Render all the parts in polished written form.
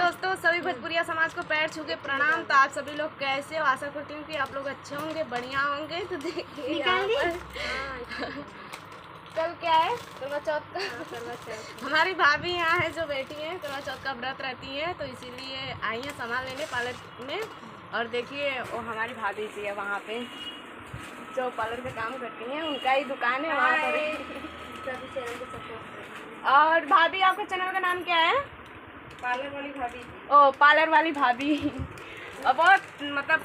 दोस्तों, सभी भोजपुरिया समाज को पैर छू के प्रणाम। तो आप सभी लोग कैसे हो? आशा करती हूँ कि आप लोग अच्छे होंगे, बढ़िया होंगे। तो देखिए कल क्या है, करवा चौथ का। हमारी भाभी यहाँ है जो बैठी है, करवा चौथ का व्रत रहती है, तो इसीलिए आई है सामान लेने पार्लर में। और देखिए वो हमारी भाभी जी है वहाँ पे जो पार्लर का काम करती हैं, उनका ही दुकान है वहाँ पर। और भाभी, आपके चैनल का नाम क्या है? पार्लर वाली भाभी। ओ, पार्लर वाली भाभी। और बहुत मतलब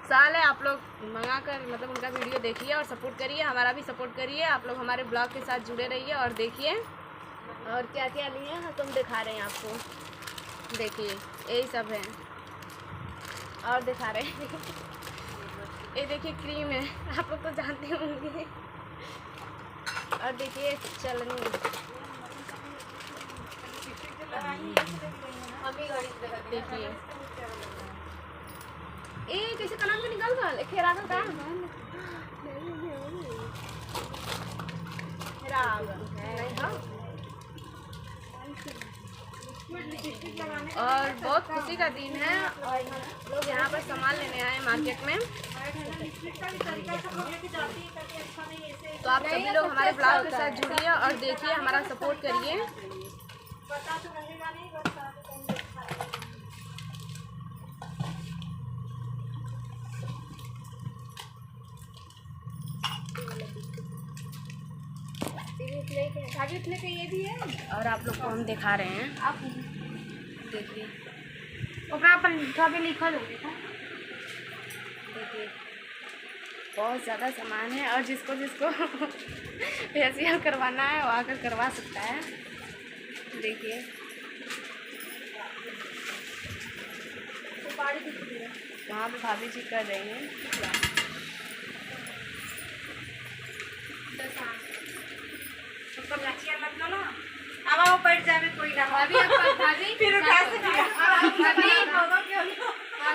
साल है, आप लोग मंगा कर मतलब उनका वीडियो देखिए और सपोर्ट करिए, हमारा भी सपोर्ट करिए। आप लोग हमारे ब्लॉग के साथ जुड़े रहिए और देखिए और क्या क्या लिए हैं तुम दिखा रहे हैं आपको। देखिए यही सब है और दिखा रहे हैं। ये देखिए क्रीम है, आप लोग तो जानते होंगे। और देखिए चलनी, देखिए ए कैसे कलम से निकल गल खेरा का काम खेरा आ गल नहीं। हाँ, और बहुत खुशी का दिन है और हम लोग यहाँ पर सामान लेने आए मार्केट में। तो आप सभी लोग हमारे ब्लॉग के साथ जुड़िए और देखिए, हमारा सपोर्ट करिए। ये भी है और आप लोग को हम दिखा रहे हैं। आप देखिए लिखा देखिए बहुत ज़्यादा सामान है और जिसको जिसको फेशियल करवाना है वो आकर करवा सकता है। देखिए वहाँ पे भाभी जी कर रही हैं। अब वो बैठ जावे कोई ना भाभी फिर उठा से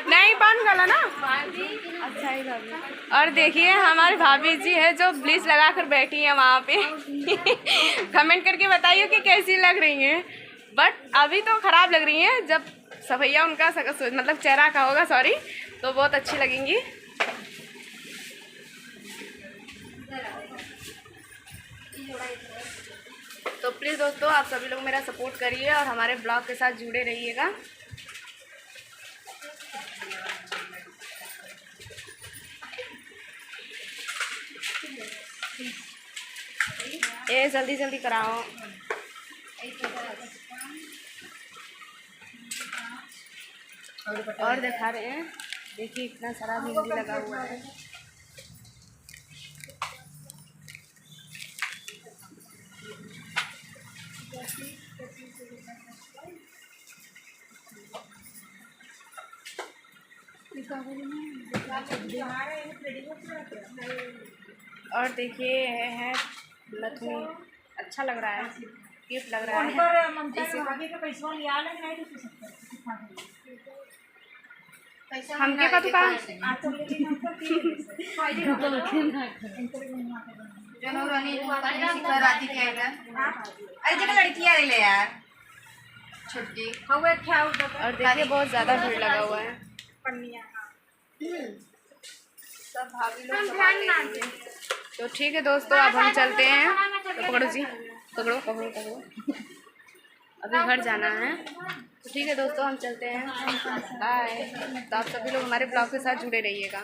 नहीं बन गला ना। अच्छा ही भाभी। और देखिए हमारी भाभी जी है जो ब्लीच लगा कर बैठी है वहाँ पे। कमेंट करके बताइए कि कैसी लग रही हैं। बट अभी तो ख़राब लग रही हैं, जब सफैया उनका मतलब चेहरा का होगा, सॉरी, तो बहुत अच्छी लगेंगी। तो प्लीज़ दोस्तों, आप सभी लोग मेरा सपोर्ट करिए और हमारे ब्लॉग के साथ जुड़े रहिएगा। ये जल्दी जल्दी कराओ। और दिखा रहे हैं, देखिए इतना सारा मेहंदी लगा हुआ है। और देखिए है लक्ष्मी, अच्छा लग रहा है, क्यूट लग रहा है। हमके का दुकान लड़की आ रही यार छुट्टी। और देखिए बहुत ज़्यादा भीड़ लगा हुआ है। सब भाभी लोग। तो ठीक है दोस्तों, अब हम चलते हैं। तो पकड़ो जी, पकड़ो पकड़ो पकड़ो, अभी घर जाना है। तो ठीक है दोस्तों, हम चलते हैं। बाय। तो आप सभी लोग हमारे ब्लॉग के साथ जुड़े रहिएगा।